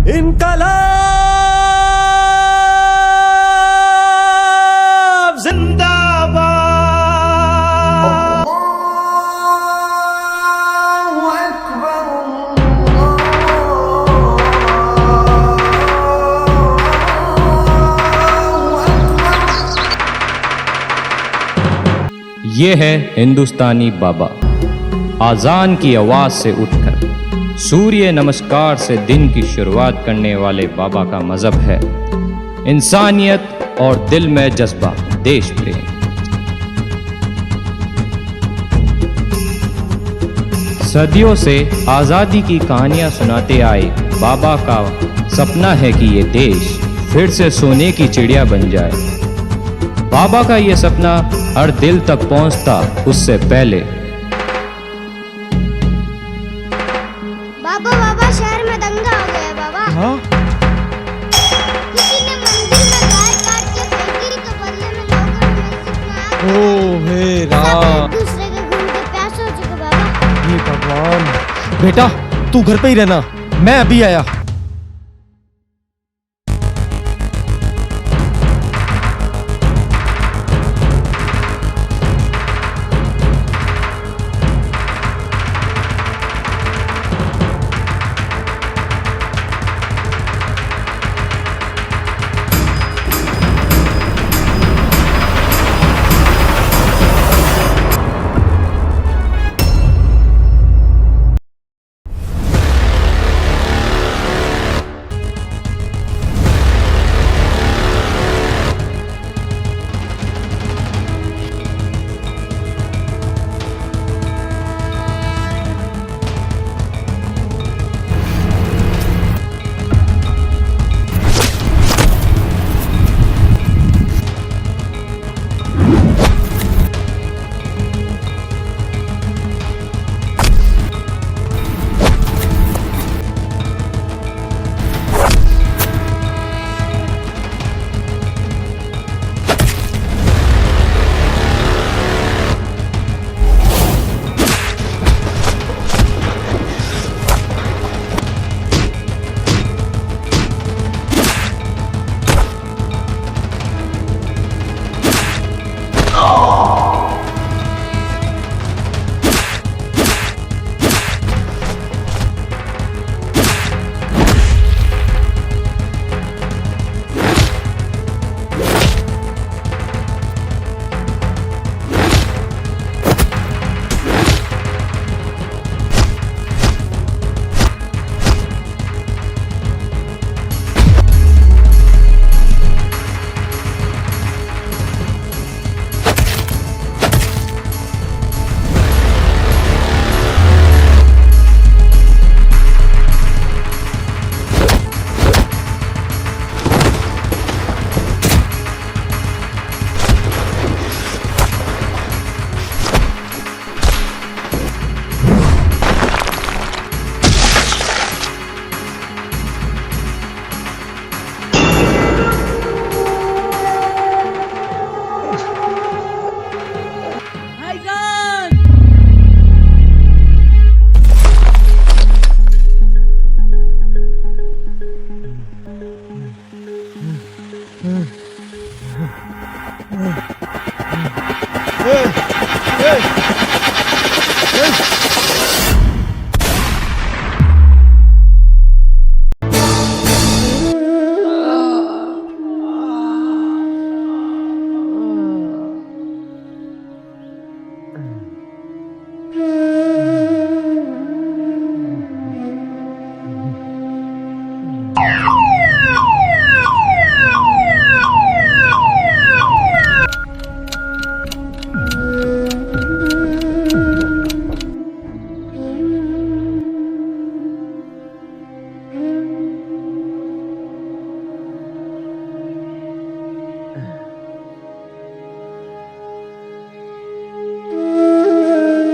इनकलाब जिंदाबाद। ये है हिंदुस्तानी बाबा। आजान की आवाज से उठकर सूर्य नमस्कार से दिन की शुरुआत करने वाले बाबा का मजहब है इंसानियत और दिल में जज्बा देश प्रेम। सदियों से आज़ादी की कहानियां सुनाते आए बाबा का सपना है कि ये देश फिर से सोने की चिड़िया बन जाए। बाबा का ये सपना हर दिल तक पहुंचता उससे पहले। बाबा बाबा शहर में दंगा हो गया बाबा। हाँ? किसी ने मंदिर में गाय काट के फेंकी तो बदले में लोगों ने मस्जिद में आग ओ हे सब राम, एक दूसरे के खून के प्यासे हो चुके बाबा। हे भगवान। बेटा तू घर पे ही रहना, मैं अभी आया।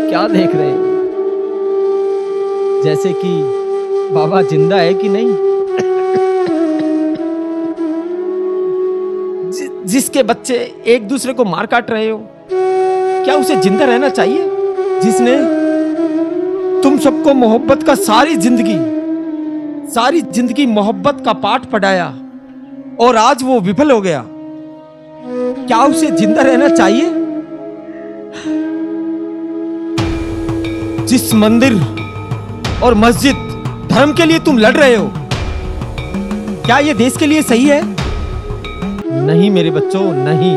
क्या देख रहे हैं? जैसे कि बाबा जिंदा है कि नहीं। जिसके बच्चे एक दूसरे को मार काट रहे हो, क्या उसे जिंदा रहना चाहिए? जिसने तुम सबको मोहब्बत का सारी जिंदगी सारी जिंदगी मोहब्बत का पाठ पढ़ाया और आज वो विफल हो गया, क्या उसे जिंदा रहना चाहिए? जिस मंदिर और मस्जिद धर्म के लिए तुम लड़ रहे हो, क्या ये देश के लिए सही है? नहीं मेरे बच्चों, नहीं।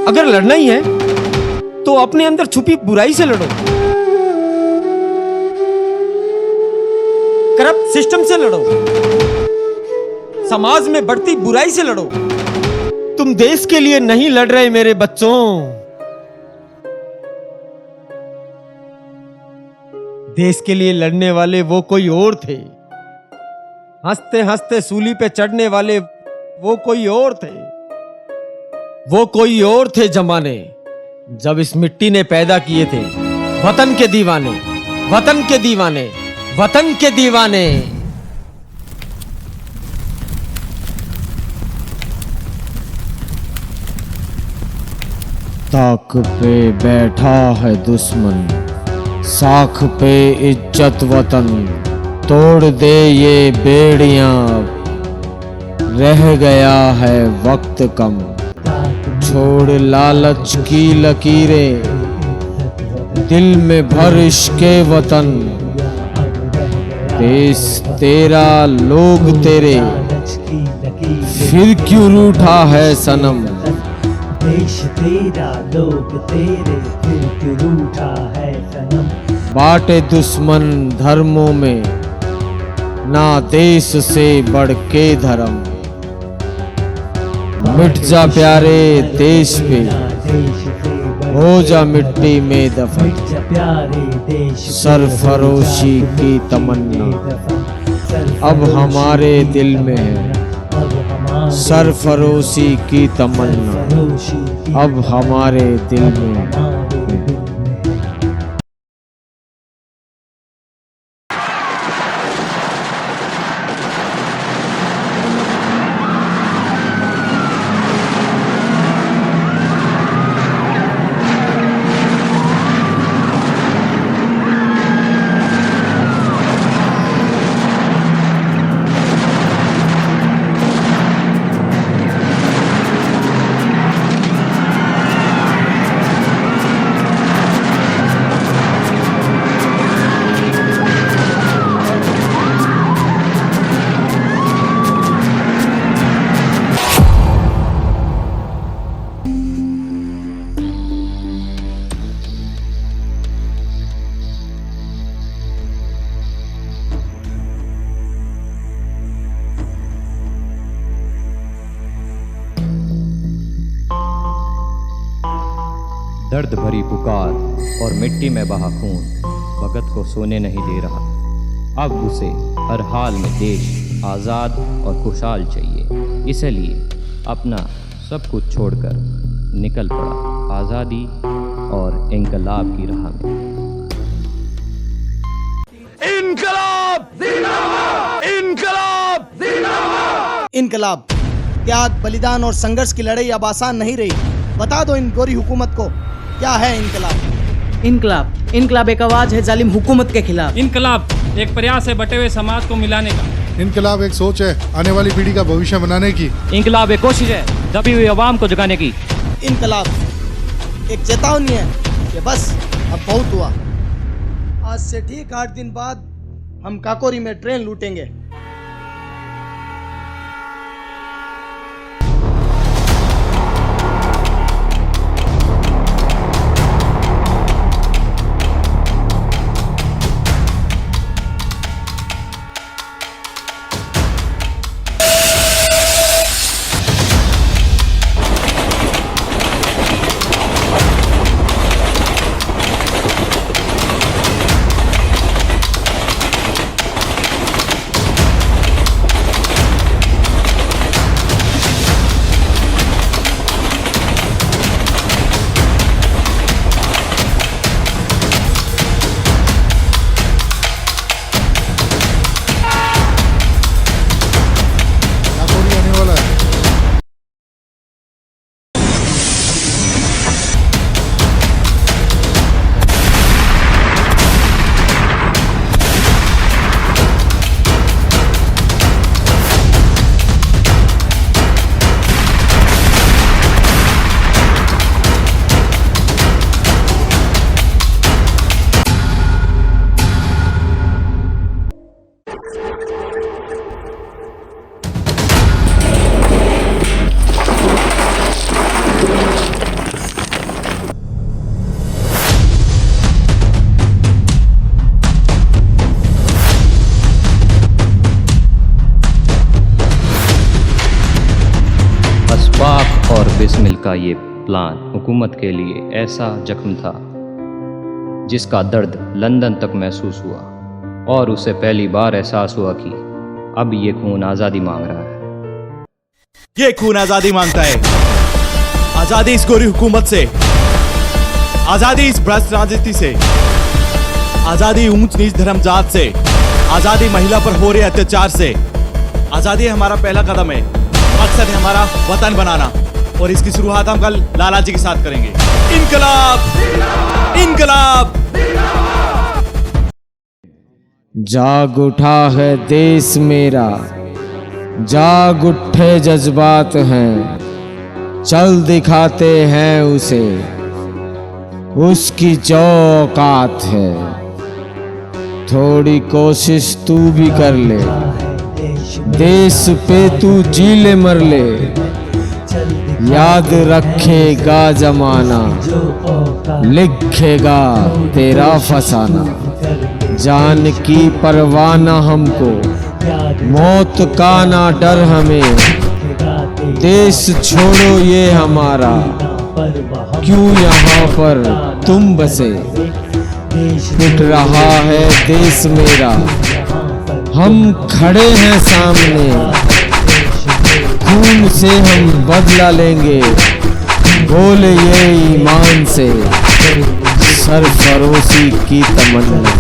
अगर लड़ना ही है तो अपने अंदर छुपी बुराई से लड़ो, करप्ट सिस्टम से लड़ो, समाज में बढ़ती बुराई से लड़ो। तुम देश के लिए नहीं लड़ रहे मेरे बच्चों। देश के लिए लड़ने वाले वो कोई और थे। हंसते हंसते सूली पे चढ़ने वाले वो कोई और थे। वो कोई और थे जमाने जब इस मिट्टी ने पैदा किए थे वतन के दीवाने, वतन के दीवाने, वतन के दीवाने। ताक पे बैठा है दुश्मन, साख पे इज्जत वतन। तोड़ दे ये बेड़ियां, रह गया है वक्त कम। छोड़ लालच की लकीरें, दिल में भर इश्क़े वतन। देश तेरा लोग तेरे, फिर क्यों रूठा है सनम। देश तेरा लोग तेरे, फिर क्यों रूठा है सनम। बाटे दुश्मन धर्मों में, ना देश से बढ़ के धर्म। मिट जा प्यारे देश पे, हो जा मिट्टी में दफन। सरफरोशी की तमन्ना अब हमारे दिल में है। सरफरोशी की तमन्ना अब हमारे दिल में है। दर्द भरी पुकार और मिट्टी में बहा खून भगत को सोने नहीं दे रहा। अब उसे हर हाल में देश आज़ाद और खुशहाल चाहिए। इसलिए अपना सब कुछ छोड़कर निकल पड़ा आज़ादी और इंकलाब की राह में। इनकलाब जिंदाबाद! इनकलाब जिंदाबाद! इनकलाब, त्याग, बलिदान और संघर्ष की लड़ाई अब आसान नहीं रही। बता दो इन गोरी हुकूमत को, क्या है इनकलाब? इनकलाब, इनकलाब एक आवाज है जालिम हुकूमत के खिलाफ। इनकलाब एक प्रयास है बटे हुए समाज को मिलाने का। इनकलाब एक सोच है आने वाली पीढ़ी का भविष्य बनाने की। इंकलाब एक कोशिश है दबी हुई आवाम को जगाने की। इनकलाब एक चेतावनी है कि बस अब बहुत हुआ। आज से ठीक 8 दिन बाद हम काकोरी में ट्रेन लूटेंगे। और बिस्मिल का ये प्लान हुकूमत के लिए ऐसा जख्म था जिसका दर्द लंदन तक महसूस हुआ और उसे पहली बार एहसास हुआ कि अब ये खून आज़ादी मांग रहा है। ये खून आजादी मांगता है। आजादी इस गोरी हुकूमत से, आजादी इस भ्रष्ट राजनीति से, आजादी ऊंच नीच धर्म जात से, आजादी महिला पर हो रहे अत्याचार से। आजादी हमारा पहला कदम है, मकसद है हमारा वतन बनाना और इसकी शुरुआत हम कल लाला जी के साथ करेंगे। इनकलाब, इनकलाब। जाग उठा है देश मेरा, जाग उठे जज्बात हैं, चल दिखाते हैं उसे, उसकी जो औकात है। थोड़ी कोशिश तू भी कर ले, देश पे तू जी ले मर ले, याद रखेगा जमाना, लिखेगा तेरा फसाना। जान की परवाह न हमको, मौत का ना डर हमें, देश छोड़ो ये हमारा, क्यों यहाँ पर तुम बसे। पिट रहा है देश मेरा, हम खड़े हैं सामने, खून से हम बदला लेंगे, बोले ये ईमान से। सरफरोशी की तमन्ना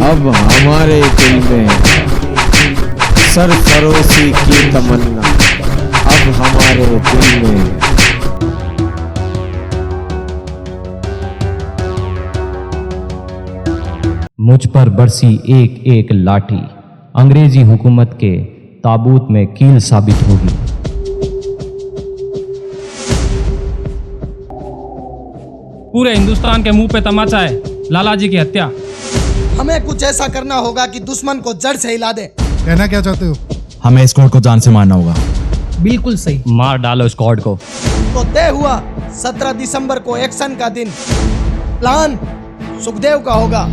अब हमारे दिल में है, सरफरोशी की तमन्ना अब हमारे दिल में है। मुझ पर बरसी एक एक लाठी अंग्रेजी हुकूमत के ताबूत में कील साबित होगी। पूरे हिंदुस्तान के मुंह पे तमाचा है लाला जी की हत्या। हमें कुछ ऐसा करना होगा कि दुश्मन को जड़ से हिला दे। कहना क्या चाहते हो? हमें स्क्वाड को जान से मारना होगा। बिल्कुल सही। मार डालो स्क्वाड को। तो तय हुआ 17 दिसंबर को एक्शन का दिन। प्लान सुखदेव का होगा।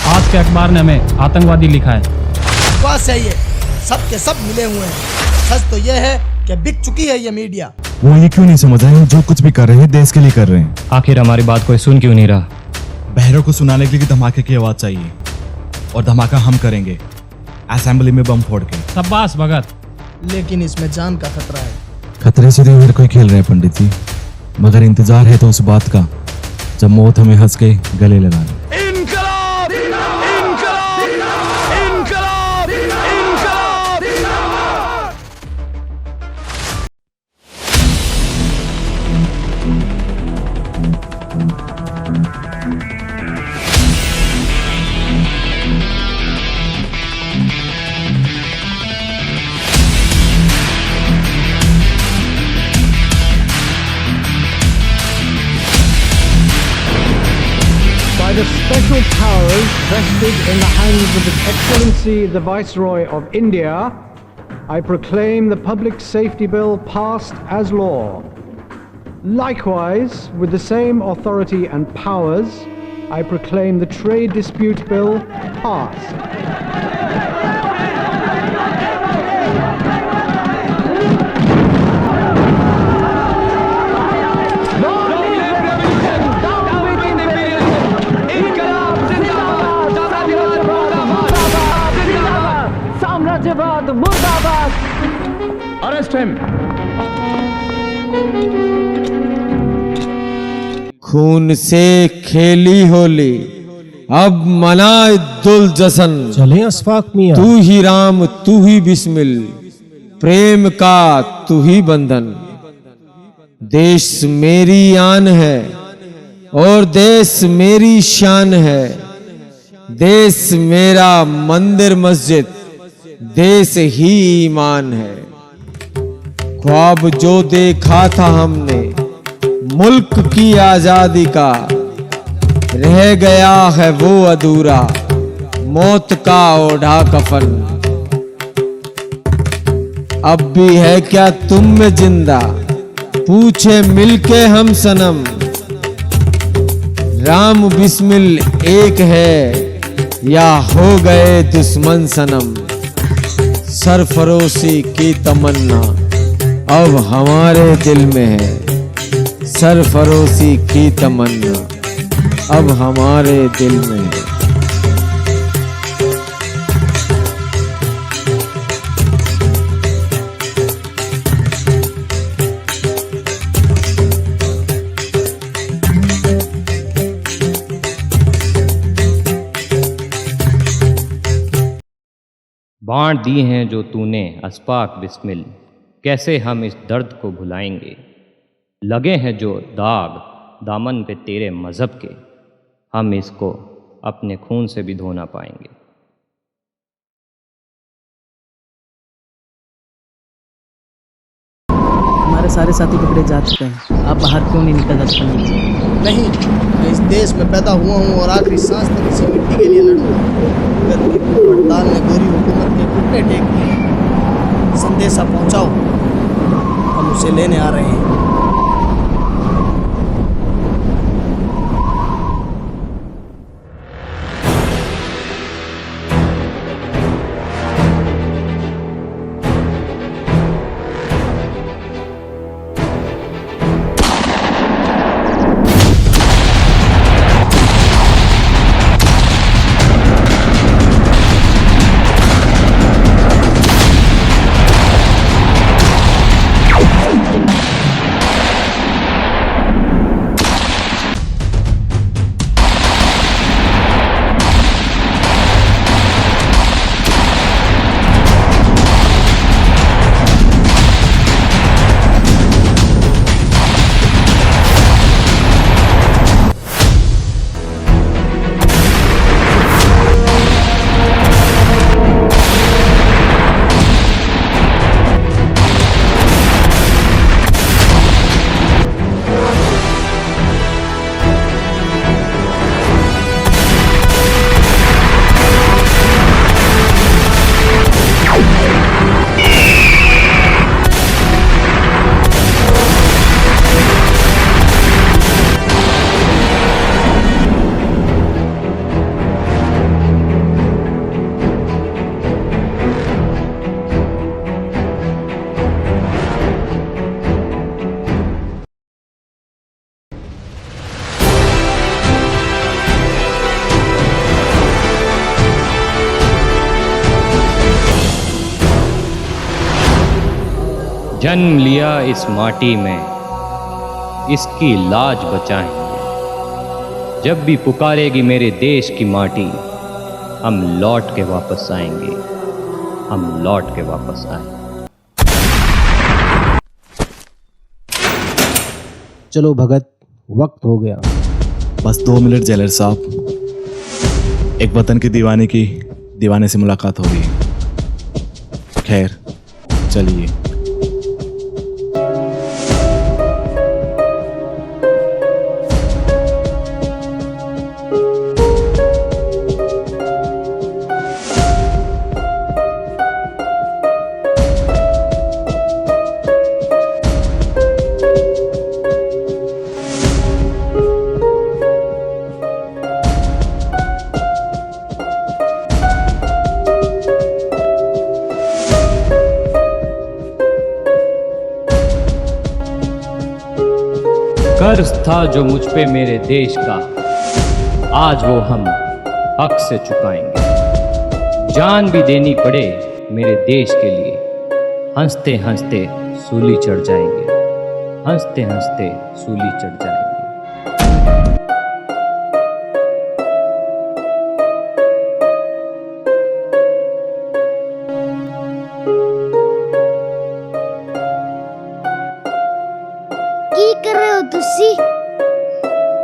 आज के अखबार ने हमें आतंकवादी लिखा है। बस है ये सब के सब मिले हुए हैं। सच तो ये है कि बिक चुकी है ये मीडिया। वो ये क्यों नहीं समझ रहे हैं जो कुछ भी कर रहे हैं देश के लिए कर रहे हैं। आखिर हमारी बात कोई सुन क्यों नहीं रहा? बहरों को सुनाने के लिए धमाके की आवाज चाहिए और धमाका हम करेंगे असेंबली में बम फोड़ के। शाबाश भगत। लेकिन इसमें जान का खतरा है। खतरे से तो हर कोई खेल रहे हैं पंडित जी, मगर इंतजार है तो उस बात का जब मौत हमें हंस के गले लगा ले। By the special powers vested in the hands of His Excellency the Viceroy of India, I proclaim the Public Safety Bill passed as law. Likewise, with the same authority and powers, I proclaim the Trade Dispute Bill passed. Arrest him! खून से खेली होली, अब मनाए दुल Jason. चले अशफाक मियां। तू ही राम तू ही बिस्मिल, प्रेम का तू ही बंधन। देश मेरी आन है और देश मेरी शान है। देश मेरा मंदिर मस्जिद, देश ही ईमान है। ख्वाब जो देखा था हमने मुल्क की आजादी का, रह गया है वो अधूरा, मौत का ओढ़ा कफन। अब भी है क्या तुम में जिंदा, पूछे मिलके हम सनम। राम बिस्मिल एक है या हो गए दुश्मन सनम। सरफरोशी की तमन्ना अब हमारे दिल में है। सरफरोशी की तमन्ना अब हमारे दिल में है। बांट दी हैं जो तूने अस्पाक बिस्मिल, कैसे हम इस दर्द को भुलाएंगे। लगे हैं जो दाग दामन पे तेरे मज़हब के, हम इसको अपने खून से भी धो ना पाएंगे। हमारे सारे साथी पकड़े जा चुके हैं, आप बाहर क्यों नहीं निकल सकते? नहीं, मैं इस देश में पैदा हुआ हूँ और आखिरी सांस तक इसी मिट्टी के लिए लड़ूंगा। अगर कोई भूख हड़ताल ने गोरी हुकूमत के घुटने टेक दिए, संदेशा पहुंचाओ, हम उसे लेने आ रहे हैं। जन्म लिया इस माटी में, इसकी लाज बचाएंगे। जब भी पुकारेगी मेरे देश की माटी, हम लौट के वापस आएंगे, हम लौट के वापस आएंगे। चलो भगत, वक्त हो गया। बस 2 मिनट जेलर साहब, एक वतन की दीवाने से मुलाकात हो गई। खैर चलिए। कर्ज था जो मुझ पे मेरे देश का, आज वो हम हक से चुकाएंगे। जान भी देनी पड़े मेरे देश के लिए, हंसते हंसते सूली चढ़ जाएंगे, हंसते हंसते सूली चढ़ जाएंगे। की कर रहे हो तुसी?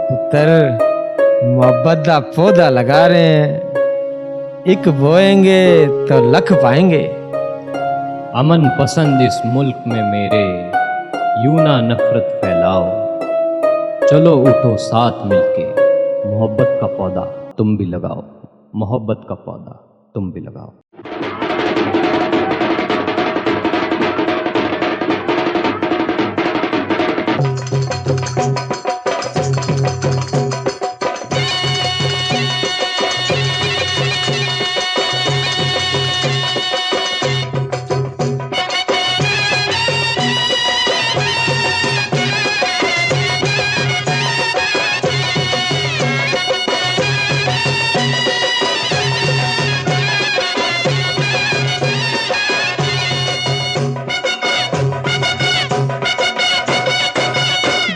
पुत्र मोहब्बत का पौधा लगा रहे हैं, एक बोएंगे तो लख पाएंगे। अमन पसंद इस मुल्क में मेरे, यूं ना नफरत फैलाओ। चलो उठो साथ मिलके, मोहब्बत का पौधा तुम भी लगाओ, मोहब्बत का पौधा तुम भी लगाओ।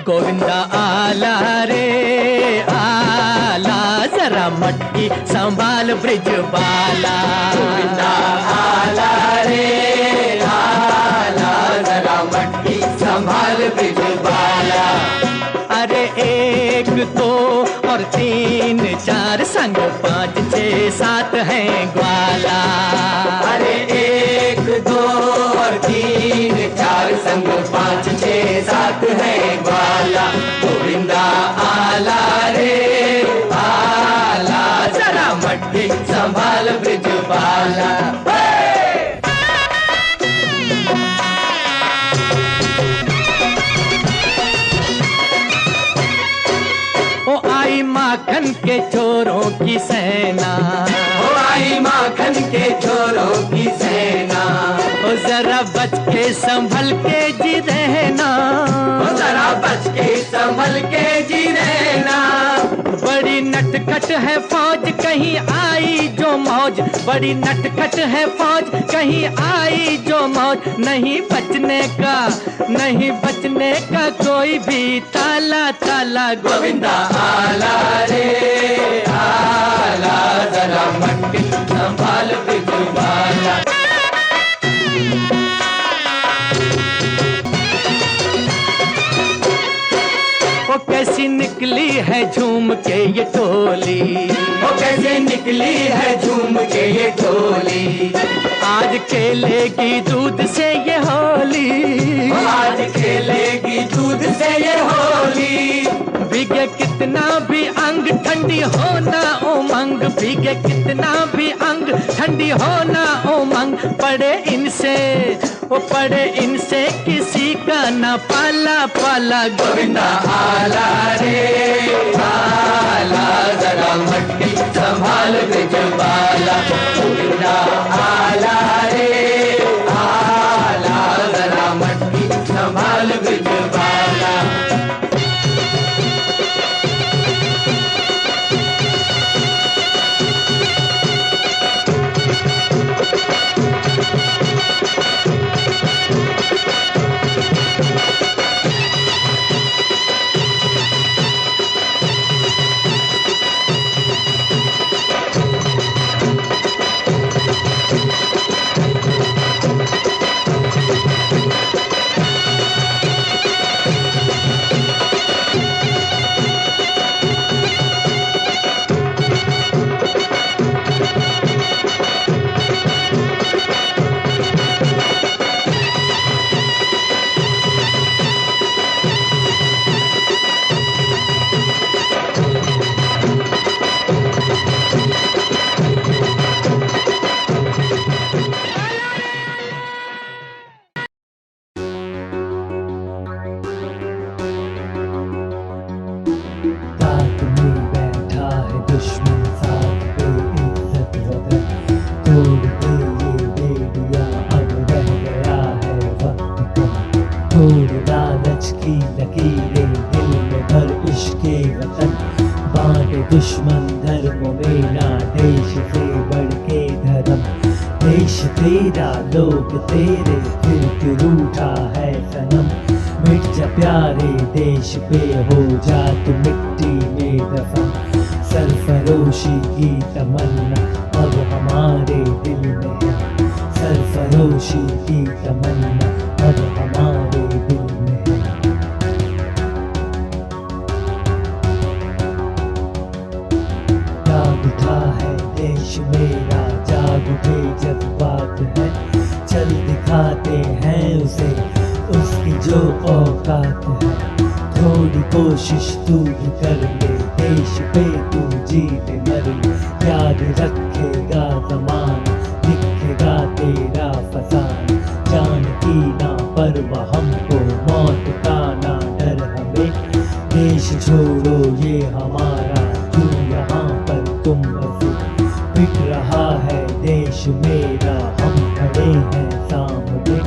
गोविंदा आला रे आला, जरा मटकी संभाल ब्रिज बाला। गोविंदा आला रे आला, जरा मटकी संभाल ब्रिज बाला। अरे एक दो और तीन चार संग 5 6 7 है ग्वाला। अरे एक दो और तीन चार संग 5 6 7 है ग्वाला। गोविंदा आला रे आला, जरा मटकी संभाल ब्रिज बाला। ओ आई माखन के चोरों की सेना, ओ आई माखन के चोरों की सेना। ओ जरा बच के संभल के जी रहना, ओ जरा बच के संभल के जी रहना। बड़ी नटखट है फौज कहीं आई जो मौज, बड़ी नटखट है फौज कहीं आई जो मौज। नहीं बचने का, नहीं बचने का कोई भी ताला ताला। गोविंदा आला रे आला, जरा मटकी संभाल ब्रिज बाला। वो कैसी निकली है झूम के ये टोली, वो कैसी निकली है झूम के ये टोली। आज खेलेगी दूध से ये होली, आज खेलेगी दूध से ये होली। भीगे कितना भी अंग ठंडी होना उमंग, भीगे कितना भी अंग ठंडी होना उमंग। पड़े इनसे वो पड़े इनसे किसी का न पाला पाला। गोविंदा आला रे आला, जरा मटकी संभाल ब्रिज बाला। गोविंदा आला रे आला, जरा मटकी संभाल ब्रिज बाला। लोग तेरे फिर क्यों रूठा है सनम। मिट जा प्यारे देश पे हो जा तू मिट्टी में दफन। सरफरोशी की तमन्ना अब हमारे दिल में है। सरफरोशी की तमन्ना अब हमारे दिल में है। जाग उठा है देश मेरा, जाग उठे जज्बात है। चल दिखाते हैं उसे उसकी जो औकात है। थोड़ी कोशिश तू भी कर ले, देश पे तू जीत मर ले। याद रखेगा ज़माना, दिखेगा तेरा फसाना। जान की ना परवाह हमको, मौत का ना डर हमें। देश छोड़ो ये हमारा, तू यहाँ पर तुम बसे। बिक रहा है देश मेरा, हम खड़े हैं सामने।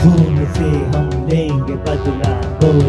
खून से हम लेंगे बदला, बोल